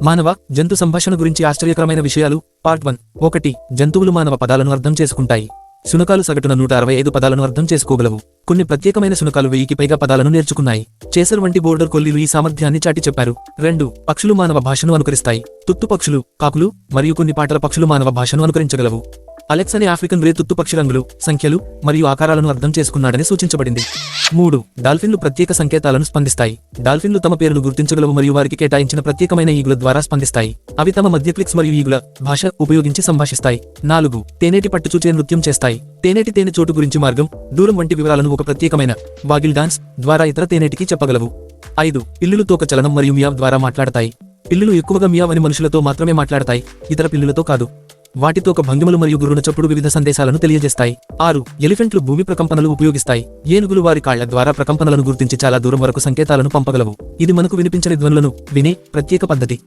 మానవ జంతు సంభాషణ గురించి ఆశ్చర్యకరమైన విషయాలు పార్ట్ 1. 1. జంతువులు మానవ పదాలను అర్థం చేసుకుంటాయి. శునకాలు సగటున 165 పదాలను అర్థం చేసుకోగలవు. కొన్ని ప్రత్యేకమైన శునకాలు 1000కి పైగా పదాలను నేర్చుకున్నాయి. చేసర్ వంటి బోర్డర్ కొల్లీలు ఈ సామర్థ్యాన్ని చాటి చెప్పారు. 2. పక్షులు మానవ భాషను అనుకరిస్తాయి. తుత్తు పక్షులు, కాకులు మరియు కొన్ని పాటల పక్షులు మానవ భాషను అనుకరించగలవు. అలెక్స్ అనే ఆఫ్రికన్ గ్రే తుత్తు పక్షి రంగులు, సంఖ్యలు మరియు ఆకారాలను అర్థం చేసుకున్నాడని సూచించబడింది. 3. డాల్ఫిన్లు ప్రత్యేక సంకేతాలను స్పందిస్తాయి. డాల్ఫిన్లు తమ పేరును గుర్తించగలవు మరియు వారికి కేటాయించిన ప్రత్యేకమైన ఈగుల ద్వారా స్పందిస్తాయి. అవి తమ మధ్య క్లిక్స్ మరియు ఈగుల భాష ఉపయోగించి సంభాషిస్తాయి. 4. తేనెటి పట్టుచూచే నృత్యం చేస్తాయి. తేనెటి తేనె చోటు గురించి మార్గం, దూరం వంటి వివరాలను ఒక ప్రత్యేకమైన వాగిల్ డాన్స్ ద్వారా ఇతర తేనెటికి చెప్పగలవు. 5. పిల్లులు తోక చలనం మరియు మియావ్ ద్వారా మాట్లాడతాయి. పిల్లులు ఎక్కువగా మియావ్ అని మనుషులతో మాత్రమే మాట్లాడతాయి, ఇతర పిల్లులతో కాదు. వాటితో ఒక భంగిమలు మరియు గుర్రున చప్పుడు వివిధ సందేశాలను తెలియజేస్తాయి. 6. ఎలిఫెంట్లు భూమి ప్రకంపనలు ఉపయోగిస్తాయి. ఏనుగులు వారి కాళ్ల ద్వారా ప్రకంపనలను గుర్తించి చాలా దూరం వరకు సంకేతాలను పంపగలవు. ఇది మనకు వినిపించని ధ్వనులను వినే ప్రత్యేక పద్ధతి.